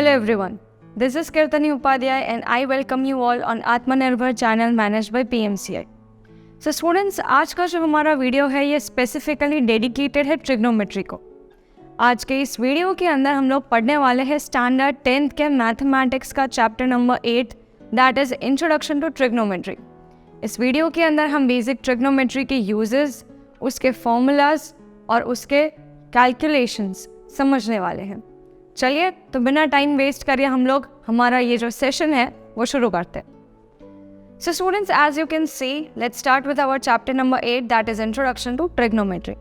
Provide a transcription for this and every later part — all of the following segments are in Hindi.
Hello everyone, this is Kirtani Upadhyay and I welcome you all on Atmanirbhar channel managed by PMCI. So students, आज का जो हमारा वीडियो है ये स्पेसिफिकली डेडिकेटेड है ट्रिग्नोमेट्री को। आज के इस वीडियो के अंदर हम लोग पढ़ने वाले हैं स्टैंडर्ड 10th के मैथमेटिक्स का chapter number 8 that is introduction to trigonometry. इस वीडियो के अंदर हम बेसिक ट्रिग्नोमेट्री के यूजेस, उसके फॉर्मूलाज और उसके कैलकुलेशंस समझने वाले हैं। चलिए तो बिना टाइम वेस्ट करिए हम लोग हमारा ये जो सेशन है वो शुरू करते हैं। So students, as you can see, let's start with our chapter number 8 that is introduction to trigonometry.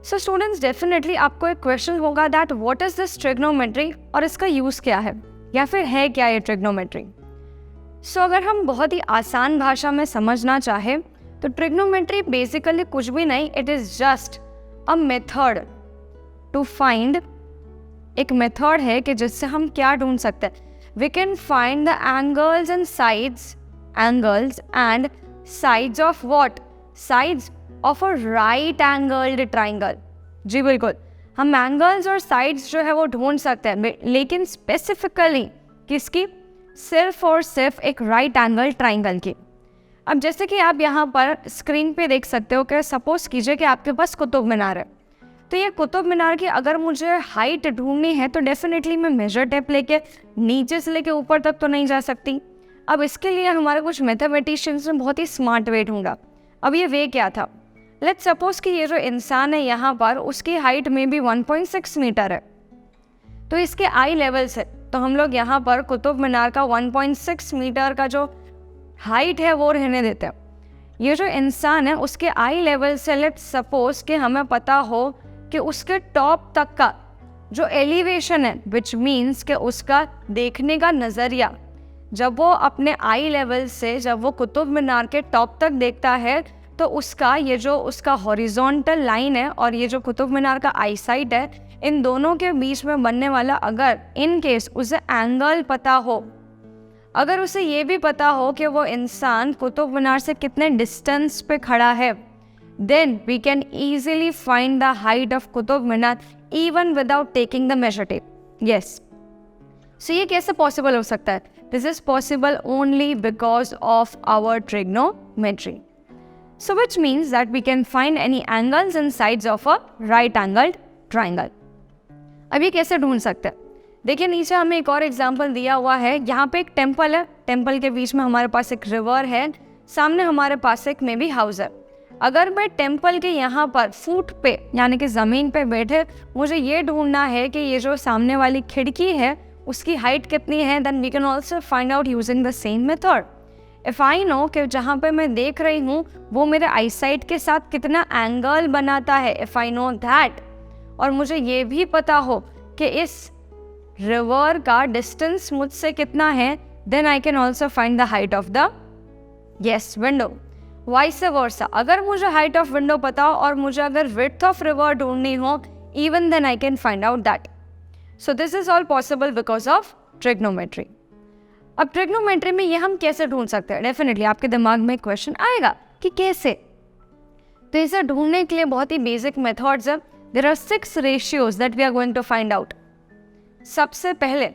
So students, definitely आपको एक क्वेश्चन होगा that what is this trigonometry और इसका यूज़ क्या है या फिर है क्या ये trigonometry। So अगर हम बहुत ही आसान भाषा में समझना चाहें तो trigonometry basically कुछ भी नहीं, it is just a method to find, एक मेथड है कि जिससे हम क्या ढूंढ सकते हैं। We can find the angles and sides of what, sides of a right angled triangle. जी बिल्कुल, हम एंगल्स और साइड्स जो है वो ढूंढ सकते हैं, लेकिन स्पेसिफिकली किसकी, सिर्फ और सिर्फ एक राइट एंगल ट्राइंगल की। अब जैसे कि आप यहाँ पर स्क्रीन पे देख सकते हो कि सपोज कीजिए कि आपके पास कुतुब मीनार है, तो ये कुतुब मीनार की अगर मुझे हाइट ढूंढनी है तो डेफिनेटली मैं मेजर टेप लेके नीचे से लेके ऊपर तक तो नहीं जा सकती। अब इसके लिए हमारे कुछ मैथमेटिशियंस ने बहुत ही स्मार्ट वे ढूंढा। अब ये वे क्या था, लेट्स सपोज कि ये जो इंसान है यहाँ पर उसकी हाइट में भी 1.6 मीटर है, तो इसके आई लेवल से तो हम लोग यहाँ पर कुतुब मीनार का 1.6 मीटर का जो हाइट है वो रहने देते हैं। ये जो इंसान है उसके आई लेवल से लेट्स सपोज कि हमें पता हो कि उसके टॉप तक का जो एलिवेशन है, विच मीन्स कि उसका देखने का नज़रिया, जब वो अपने आई लेवल से जब वो कुतुब मीनार के टॉप तक देखता है तो उसका ये जो उसका हॉरिजॉन्टल लाइन है और ये जो कुतुब मीनार का आई साइट है, इन दोनों के बीच में बनने वाला अगर इन केस उसे एंगल पता हो, अगर उसे ये भी पता हो कि वो इंसान कुतुब मीनार से कितने डिस्टेंस पे खड़ा है, then we can easily find the height of Qutub Minar even without taking the measure tape. Yes. So ये कैसे possible हो सकता है? This is possible only because of our trigonometry. So which means that we can find any angles and sides of a right angled triangle. अब ये कैसे ढूंढ सकते हैं? देखिए नीचे हमें एक और एग्जाम्पल दिया हुआ है। यहाँ पे एक टेम्पल है, टेम्पल के बीच में हमारे पास एक रिवर है, सामने हमारे पास एक मे बी हाउस है। अगर मैं टेम्पल के यहाँ पर फुट पे यानी कि ज़मीन पे बैठे मुझे ये ढूंढना है कि ये जो सामने वाली खिड़की है उसकी हाइट कितनी है, then we can also find out using the same method. If I know कि जहाँ पे मैं देख रही हूँ वो मेरे आई साइट के साथ कितना एंगल बनाता है, इफ़ आई नो दैट, और मुझे ये भी पता हो कि इस रिवर का डिस्टेंस मुझसे कितना है, then I can also find the height of the window. Vice versa, अगर मुझे हाइट ऑफ विंडो पता हो और मुझे अगर विड्थ ऑफ रिवर ढूंढनी हो, even then I can find out that. So this is all possible because of trigonometry. अब ट्रिग्नोमेट्री में ये हम कैसे ढूंढ सकते हैं, डेफिनेटली आपके दिमाग में क्वेश्चन आएगा कि कैसे। तो इसे ढूंढने के लिए बहुत ही बेसिक मेथड्स है। There are 6 ratios that we are going to find out. सबसे पहले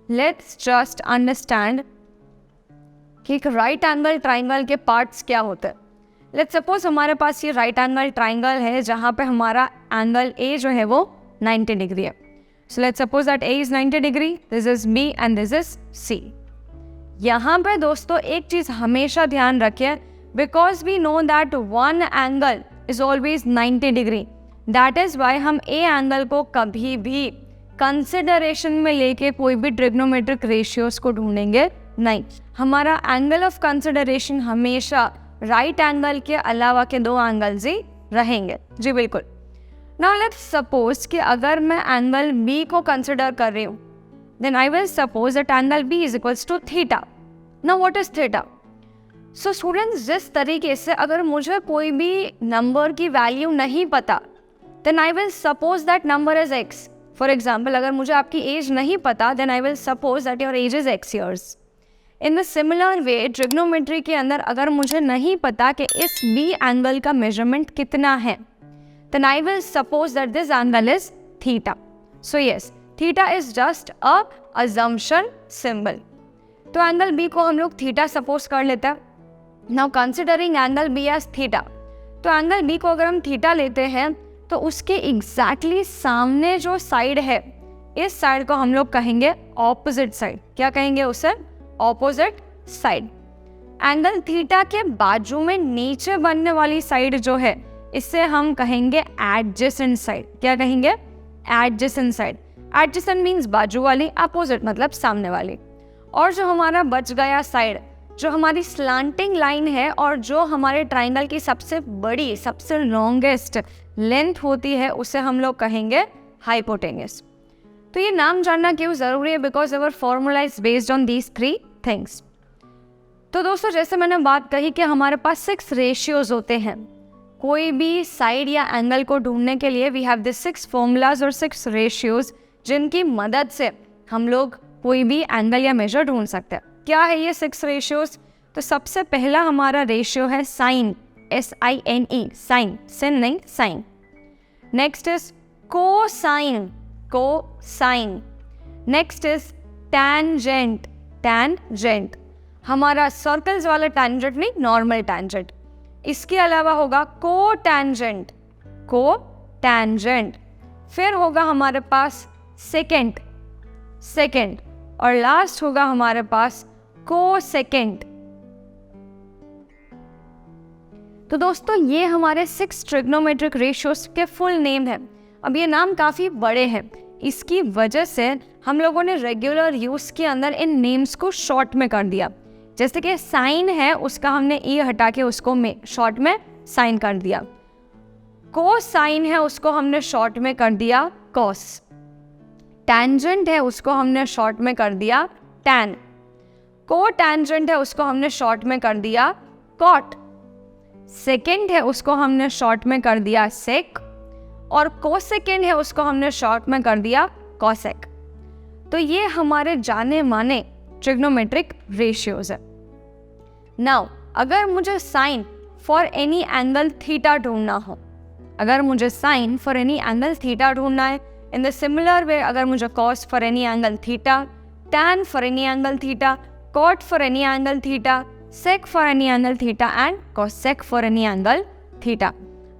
लेट्स जस्ट अंडरस्टैंड कि एक राइट एंगल ट्राइंगल के पार्ट्स क्या होते हैं। लेट्स सपोज हमारे पास ये राइट एंगल ट्राइंगल है जहाँ पे हमारा एंगल ए जो है वो 90 डिग्री है। So let's suppose that A is 90 degree, this is B and this is C. यहाँ पे दोस्तों एक चीज़ हमेशा ध्यान रखिए, because we know that one angle is always 90 degree, that is why हम ए एंगल को कभी भी कंसिडरेशन में लेके कोई भी ट्रिग्नोमेट्रिक रेशियोज को ढूंढेंगे नहीं। हमारा एंगल ऑफ कंसिडरेशन हमेशा राइट एंगल के अलावा के 2 एंगल्स ही रहेंगे। जी बिल्कुल। नाउ लेट्स सपोज कि अगर मैं एंगल बी को कंसिडर कर रही हूँ, then I will suppose that angle B is equals to theta. Now what is theta? So students, जिस तरीके से अगर मुझे कोई भी नंबर की वैल्यू नहीं पता, then I will suppose that number is X. For example, अगर मुझे आपकी एज नहीं पता, then I will suppose that your age is X years. In the similar way trigonometry के अंदर अगर मुझे नहीं पता कि इस बी एंगल का मेजरमेंट कितना है, then I will suppose that this angle is theta. So yes, theta is just a assumption symbol. तो एंगल बी को हम लोग थीटा सपोज कर लेते हैं। Now considering angle B as theta, तो एंगल बी को अगर हम थीटा लेते हैं तो उसके एग्जैक्टली सामने जो साइड है, इस साइड को हम लोग कहेंगे ऑपोजिट साइड। क्या कहेंगे उसे? Opposite side. एंगल थीटा के बाजू में नीचे बनने वाली साइड जो है, इससे हम कहेंगे एडजेसेंट साइड। क्या कहेंगे? Adjacent side. एडजेसेंट मीन्स बाजू वाली, अपोजिट मतलब सामने वाली। और जो हमारा बच गया साइड, जो हमारी स्लांटिंग लाइन है और जो हमारे ट्राइंगल की सबसे बड़ी, सबसे लॉन्गेस्ट लेंथ होती है, उसे हम लोग कहेंगे हाइपोटेन्यूस। तो ये नाम जानना क्यों ज़रूरी है? Because our formula is based on these 3 things. तो दोस्तों, जैसे मैंने बात कही कि हमारे पास 6 रेशियोज होते हैं। कोई भी साइड या एंगल को ढूंढने के लिए वी हैव दिस 6 फॉर्मूलाज और 6 रेशियोज, जिनकी मदद से हम लोग कोई भी एंगल या मेजर ढूंढ सकते हैं। क्या है ये 6 रेशियोज? तो सबसे पहला हमारा रेशियो है साइन, SINE, साइन, सिन नहीं, sine. Next is cosine, cosine. Next is tangent, tangent, हमारा सर्कल्स वाला टैंजेंट नहीं, नॉर्मल टैंजेंट। इसके अलावा होगा कोटैंजेंट, कोटैंजेंट। फिर होगा हमारे पास सेकेंड, सेकेंड, और लास्ट होगा हमारे पास कोसेकेंट। तो दोस्तों, ये हमारे 6 ट्रिग्नोमेट्रिक रेशियोज के फुल नेम है। अब ये नाम काफ़ी बड़े हैं, इसकी वजह से हम लोगों ने रेगुलर यूज़ के अंदर इन नेम्स को शॉर्ट में कर दिया। जैसे कि साइन है, उसका हमने ई हटा के उसको शॉर्ट में साइन कर दिया। कोसाइन है, उसको हमने शॉर्ट में कर दिया कॉस। टैंजेंट है, उसको हमने शॉर्ट में कर दिया टैन। कोटैंजेंट है, उसको हमने शॉर्ट में कर दिया कॉट। सेकेंड है, उसको हमने शॉर्ट में कर दिया सेक। और कोसेकेंड है, उसको हमने शॉर्ट में कर दिया कॉसेक। तो ये हमारे जाने माने ट्रिग्नोमेट्रिक रेशियोज है। नाउ, अगर मुझे sine for any angle theta ढूंढना हो, अगर मुझे sine for any angle theta ढूंढना है, इन द सिमिलर वे अगर मुझे cos for any angle theta, tan for any angle theta, cot for any angle theta, sec for any angle theta and cosec for any angle theta.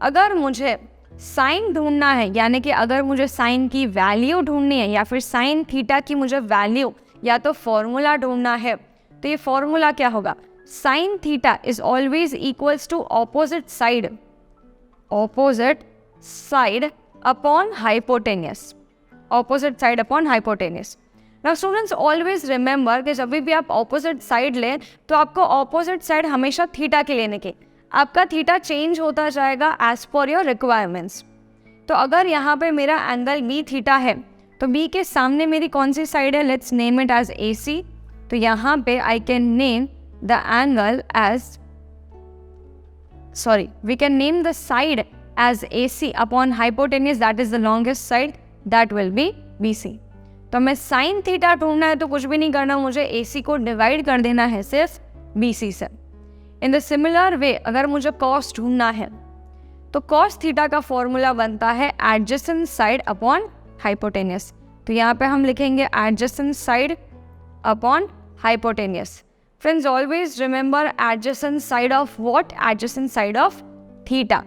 अगर मुझे साइन ढूंढना है, यानी कि अगर मुझे साइन की वैल्यू ढूंढनी है या फिर साइन थीटा की मुझे वैल्यू या तो फॉर्मूला ढूंढना है, तो ये फॉर्मूला क्या होगा? Sine theta is always equals to opposite side, opposite side upon hypotenuse, opposite side upon hypotenuse. Now students, always remember कि जब भी आप ऑपोजिट साइड लें तो आपको ऑपोजिट साइड हमेशा थीटा की लेने की। आपका थीटा चेंज होता जाएगा एज पर योर रिक्वायरमेंट्स। तो अगर यहाँ पे मेरा एंगल बी थीटा है, तो बी के सामने मेरी कौन सी साइड है? Let's name it as AC। तो यहाँ पे I can name the angle as, sorry, we can name the side as AC upon hypotenuse, that is the longest side, that will be BC। तो मैं साइन थीटा ढूंढना है तो कुछ भी नहीं करना, मुझे AC को डिवाइड कर देना है सिर्फ BC से। इन द सिमिलर वे अगर मुझे कॉस ढूंढना है तो कॉस थीटा का फॉर्मूला बनता है एडजेसेंट साइड अपॉन हाइपोटेन्यूस। तो यहाँ पे हम लिखेंगे adjacent side upon hypotenuse. Friends, always remember adjacent side of what? Adjacent side of theta.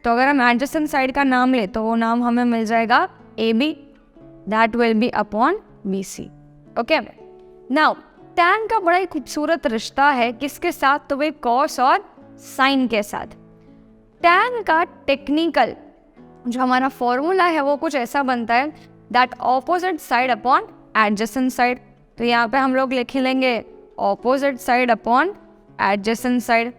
तो अगर हम एडजेसेंट साइड का नाम ले तो वो नाम हमें मिल जाएगा AB, that will B upon BC। Okay, now tan का बड़ा ही खूबसूरत रिश्ता है किसके साथ? तो वे कॉस और साइन के साथ। टैन का टेक्निकल जो हमारा फॉर्मूला है वो कुछ ऐसा बनता है, that opposite side upon adjacent side. तो यहाँ पे हम लोग लिख लेंगे opposite side upon adjacent side.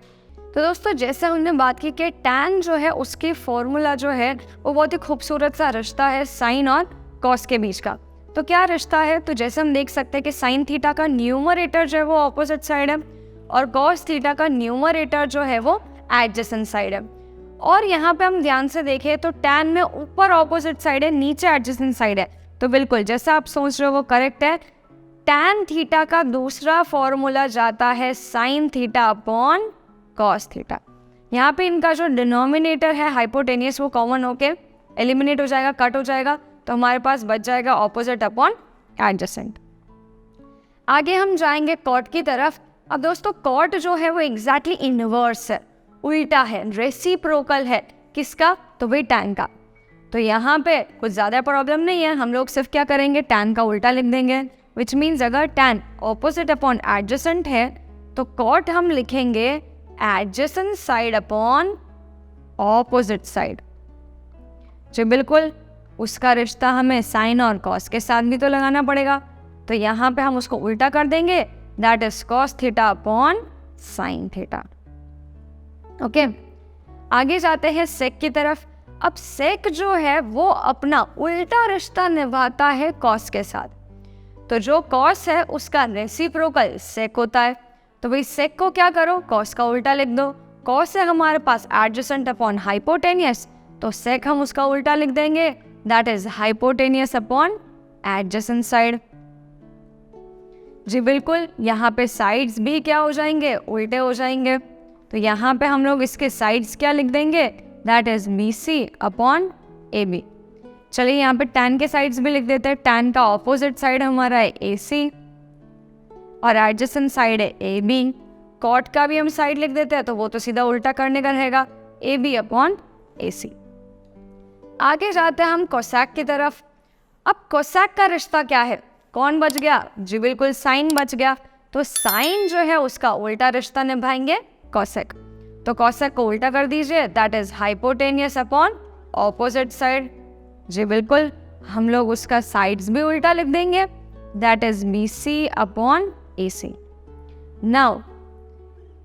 तो दोस्तों, जैसे हमने बात की कि टैन जो है उसके फॉर्मूला जो है वो बहुत ही खूबसूरत सा रिश्ता है साइन और कॉस के बीच का। तो क्या रिश्ता है? तो जैसे हम देख सकते हैं कि साइन थीटा का न्यूमरेटर जो है वो ऑपोजिट साइड है और कॉस थीटा का न्यूमरेटर जो है वो एडजेसेंट साइड है। और यहाँ पे हम ध्यान से देखें तो टैन में ऊपर ऑपोजिट साइड है, नीचे एडजेसेंट साइड है। तो बिल्कुल जैसा आप सोच रहे हो वो करेक्ट है। टैन थीटा का दूसरा फॉर्मूला जाता है sine theta upon cos theta. यहाँ पे इनका जो डिनोमिनेटर है हाइपोटेन्यूस वो कॉमन होके एलिमिनेट हो जाएगा, कट हो जाएगा। तो हमारे पास बच जाएगा ऑपोजिट अपॉन एडजेसेंट। आगे हम जाएंगे कॉट की तरफ। अब दोस्तों कॉट जो है वो एग्जैक्टली इनवर्स है, उल्टा है, रेसिप्रोकल है। किसका? तो भाई टैन का। तो यहाँ पे कुछ ज़्यादा प्रॉब्लम नहीं है, हम लोग सिर्फ क्या करेंगे, टैन का उल्टा लिख देंगे। विच मीन्स अगर टैन ऑपोजिट अपॉन एडजेसेंट है तो कॉट हम लिखेंगे adjacent side upon opposite side. जी बिल्कुल, उसका रिश्ता हमें साइन और कॉस के साथ भी तो लगाना पड़ेगा, तो यहाँ पे हम उसको उल्टा कर देंगे, that is cos theta upon sine theta. Okay, आगे जाते हैं सेक की तरफ। अब सेक जो है वो अपना उल्टा रिश्ता निभाता है कॉस के साथ। तो जो कॉस है उसका रेसिप्रोकल सेक होता है। तो भाई सेक को क्या करो, कॉस का उल्टा लिख दो। कॉस है हमारे पास एडजेसेंट अपॉन हाइपोटेनियस, तो सेक हम उसका उल्टा लिख देंगे, that is hypotenuse upon adjacent side. जी बिल्कुल, यहाँ पे साइड्स भी क्या हो जाएंगे, उल्टे हो जाएंगे। तो यहाँ पे हम लोग इसके साइड्स क्या लिख देंगे, that is B C upon A B. चलिए यहाँ पे टैन के साइड्स भी लिख देते हैं। टैन का ऑपोजिट साइड हमारा है ए सी और एडजेसेंट साइड है ए बी। कॉट का भी हम साइड लिख देते हैं, तो वो तो सीधा उल्टा करने का रहेगा, ए बी अपॉन ए सी। आगे जाते हैं हम कोसैक की तरफ। अब कोसैक का रिश्ता क्या है, कौन बच गया, जी बिल्कुल साइन बच गया। तो साइन जो है उसका उल्टा रिश्ता निभाएंगे कोसेक। तो कोसेक को उल्टा कर दीजिए, that is hypotenuse upon opposite side. जी बिल्कुल, हम लोग उसका साइड्स भी उल्टा लिख देंगे, that is B C upon A C. Now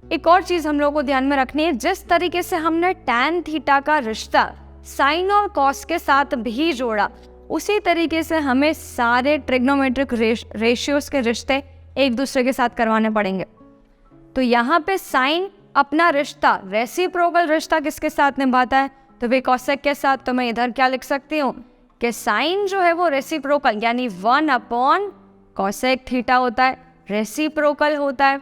एक और चीज हम लोग को ध्यान में रखनी है, जिस तरीके से हमने टैन थीटा का रिश्ता साइन और कॉस के साथ भी जोड़ा, उसी तरीके से हमें सारे ट्रिग्नोमेट्रिक रेशियोज के रिश्ते एक दूसरे के साथ करवाने पड़ेंगे। तो यहाँ पे साइन अपना रिश्ता, रेसिप्रोकल रिश्ता किसके साथ निभाता है, तो वे कॉसेक के साथ। तो मैं इधर क्या लिख सकती हूँ कि साइन जो है वो रेसिप्रोकल यानी 1 अपॉन कॉसेक थीटा होता है, रेसिप्रोकल होता है।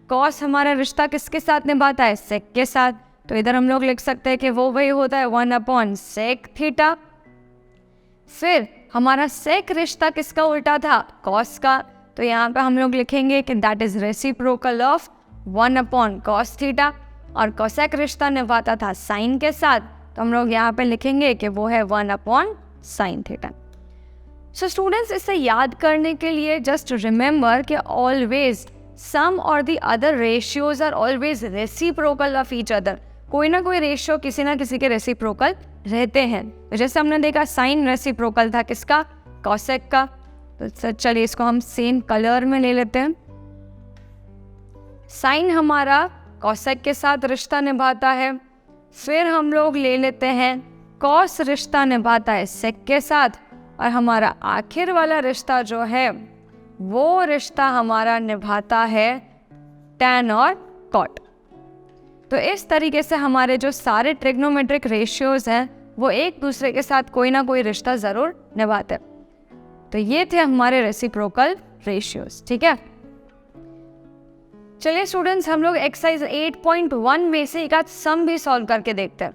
कॉस हमारा रिश्ता किसके साथ निभाता है, सेक के साथ। तो इधर हम लोग लिख सकते हैं कि वो वही होता है 1 अपॉन सेक थीटा। फिर हमारा सेक रिश्ता किसका उल्टा था, कॉस का। तो यहाँ पे हम लोग लिखेंगे कि that is reciprocal of 1 upon cos theta. और कोसेक रिश्ता निभाता था साइन के साथ, तो हम लोग यहाँ पे लिखेंगे कि वो है 1 upon sine theta. So students, इसे याद करने के लिए जस्ट रिमेंबर कि ऑलवेज सम और the other ratios are always reciprocal of each other. कोई ना कोई रेशियो किसी ना किसी के रेसिप्रोकल रहते हैं। जैसे हमने देखा साइन रेसिप्रोकल था किसका, कोसेक का। तो चलिए इसको हम सेम कलर में ले लेते हैं। साइन हमारा कोसेक के साथ रिश्ता निभाता है। फिर हम लोग ले लेते हैं कॉस रिश्ता निभाता है सेक के साथ, और हमारा आखिर वाला रिश्ता जो है वो रिश्ता हमारा निभाता है टैन और कॉट। तो इस तरीके से हमारे जो सारे ट्रिग्नोमेट्रिक रेशियोज हैं वो एक दूसरे के साथ कोई ना कोई रिश्ता ज़रूर निभाते हैं। तो ये थे हमारे रेसिप्रोकल रेशियोज, ठीक है। चलिए स्टूडेंट्स, हम लोग एक्सरसाइज 8.1 में से एक आध सम भी सॉल्व करके देखते हैं।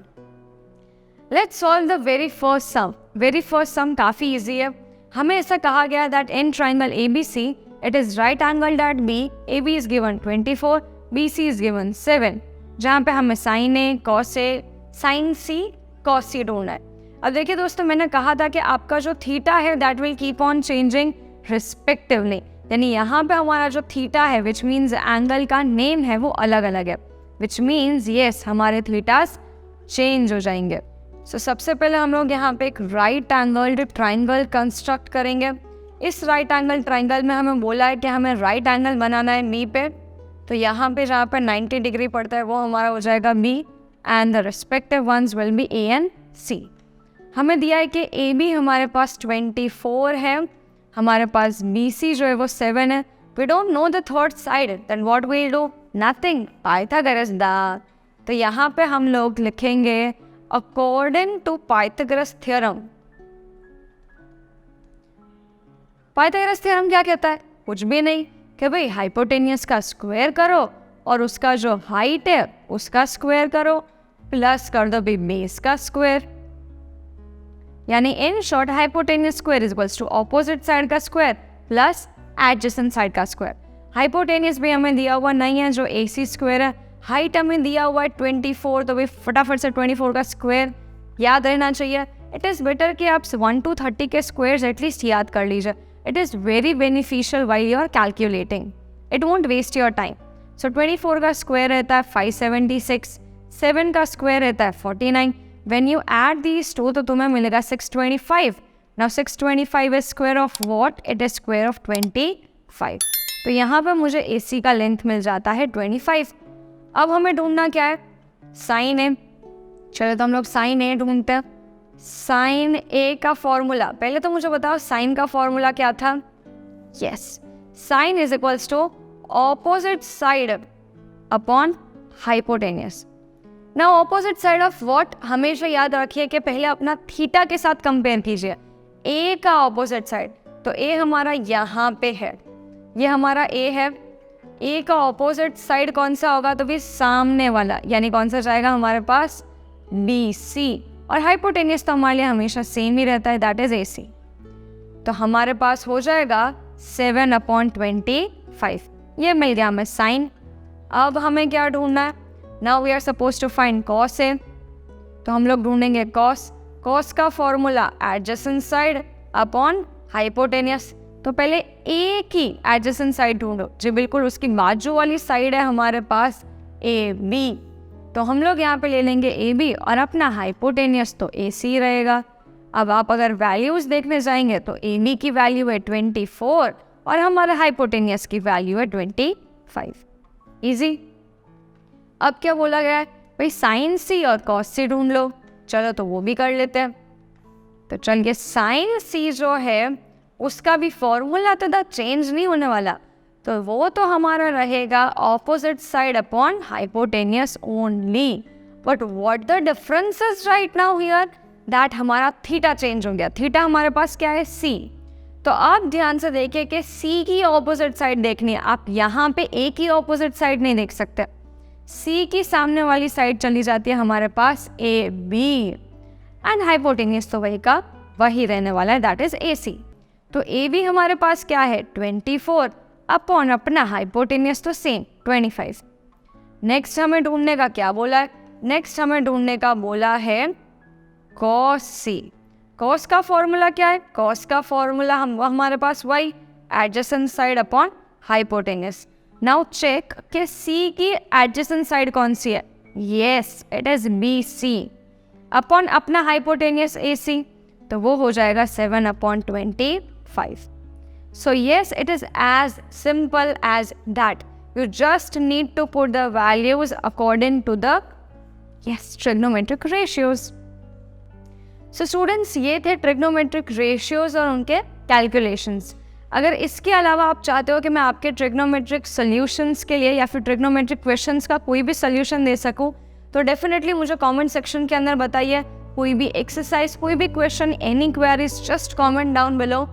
Let's solve the very first sum. Very first sum काफ़ी इजी है। हमें ऐसा कहा गया that in triangle ABC it is right angled at B, AB is given 24, BC is given 7, जहाँ पे हमें sine A, cos A, sine C, cos C ढूंढना है। अब देखिए दोस्तों, मैंने कहा था कि आपका जो थीटा है that will keep on changing respectively, यानी यहाँ पे हमारा जो थीटा है विच मीन्स एंगल का नेम है वो अलग अलग है, विच मीन्स यस हमारे थीटास चेंज हो जाएंगे। सो सबसे पहले हम लोग यहाँ पे एक राइट एंगल्ड ट्राइंगल कंस्ट्रक्ट करेंगे। इस राइट एंगल ट्राइंगल में हमें बोला है कि हमें राइट एंगल बनाना है मी पे। तो यहाँ पे जहाँ पे 90 डिग्री पड़ता है वो हमारा हो जाएगा B and the respective ones will be A and C. हमें दिया है कि ए बी हमारे पास 24 है, हमारे पास बी सी जो है वो 7 है। We don't know the third side, then what we do, nothing, Pythagoras the. तो यहाँ पे हम लोग लिखेंगे according to Pythagoras theorem. Pythagoras theorem क्या कहता है, कुछ भी नहीं, कि भाई हाइपोटेनियस का स्क्वायर करो और उसका जो हाइट है उसका स्क्वायर करो, प्लस कर दो भी बेस का स्क्वायर। यानी in short hypotenuse square is equals to opposite side का स्क्वायर प्लस एडजेसेंट साइड का स्क्वायर। हाइपोटेनियस भी हमें दिया हुआ नहीं है जो AC स्क्वायर है, हाइट हमें दिया हुआ है 24, तो भाई फटाफट से 24 का स्क्वायर याद रहना चाहिए। इट इज़ बेटर कि आप 1 to 30 के स्क्वायर्स एटलीस्ट याद कर लीजिए। It is very beneficial while you are calculating, it won't waste your time. So 24 का स्क्वायर रहता है 576, 7 का स्क्वायर रहता है 49। When you add these two तो तुम्हें मिलेगा 625। Now 625 is square of what? It is square of 25। तो यहाँ पर मुझे AC का लेंथ मिल जाता है 25। अब हमें ढूंढना क्या है? Sine A। चलो तो हम लोग साइन A ढूंढते हैं। साइन A का फॉर्मूला, पहले तो मुझे बताओ साइन का फॉर्मूला क्या था? Yes, sine is equals to opposite side upon hypotenuse. ना ऑपोजिट साइड ऑफ व्हाट? हमेशा याद रखिए कि पहले अपना थीटा के साथ कंपेयर कीजिए। A का ऑपोजिट साइड, तो A हमारा यहाँ पे है, ये हमारा A है। A का ऑपोजिट साइड कौन सा होगा? तो भी सामने वाला, यानी कौन सा जाएगा हमारे पास? BC। और हाइपोटेनियस तो हमारे लिए हमेशा सेम ही रहता है, दैट इज AC। तो हमारे पास हो जाएगा 7/25। ये मिल गया हमें साइन। अब हमें क्या ढूंढना है? Now we are suppose to find cos A, तो हम लोग ढूंढेंगे कॉस। कॉस का formula adjacent side upon hypotenuse. तो पहले A की एडजेसेंट साइड ढूंढो जी, बिल्कुल उसकी बाजू वाली साइड है हमारे पास AB, तो हम लोग यहाँ पे ले लेंगे AB और अपना हाइपोटेनियस तो AC रहेगा। अब आप अगर वैल्यूज देखने जाएंगे तो AB की वैल्यू है 24 और हमारे हाइपोटेनियस की वैल्यू है 25। इजी। अब क्या बोला गया है? भाई साइन C और कॉस C ढूंढ लो। चलो तो वो भी कर लेते हैं। तो चलिए, साइन C जो है उसका भी फॉर्मूला तो चेंज नहीं होने वाला, तो वो तो हमारा रहेगा opposite side upon hypotenuse only. But what the difference is right now here? That हमारा थीटा चेंज हो गया। थीटा हमारे पास क्या है? C। तो आप ध्यान से देखिए कि C की ऑपोजिट साइड देखनी है। आप यहाँ पे A की ऑपोजिट साइड नहीं देख सकते। C की सामने वाली साइड चली जाती है हमारे पास AB, एंड हाइपोटेनियस तो वही का वही रहने वाला है, दैट इज AC। तो AB हमारे पास क्या है? 24 अपॉन अपना हाइपोटेनियस तो सेम 25। नेक्स्ट हमें ढूंढने का क्या बोला है? नेक्स्ट हमें ढूंढने का बोला है cos C। cos का फॉर्मूला क्या है? cos का फॉर्मूला हमारे पास वही adjacent side upon hypotenuse. Now check कि C की एडजेसेंट साइड कौन सी है? Yes, it is BC upon अपना हाइपोटेनियस AC, तो वो हो जाएगा 7/25। So yes, it is as simple as that. You just need to put the values according to the trigonometric ratios. So students, ये थे trigonometric ratios और उनके calculations. अगर इसके अलावा आप चाहते हो कि मैं आपके trigonometric solutions के लिए या फिर trigonometric questions का कोई भी solution दे सकूं, तो definitely मुझे comment section के अंदर बताइए। कोई भी exercise, कोई भी question, any queries, just comment down below.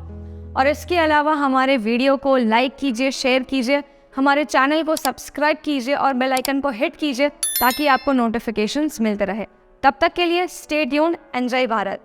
और इसके अलावा हमारे वीडियो को लाइक कीजिए, शेयर कीजिए, हमारे चैनल को सब्सक्राइब कीजिए और बेल आइकन को हिट कीजिए ताकि आपको नोटिफिकेशंस मिलते रहे। तब तक के लिए स्टे ट्यून्ड, एंजॉय भारत।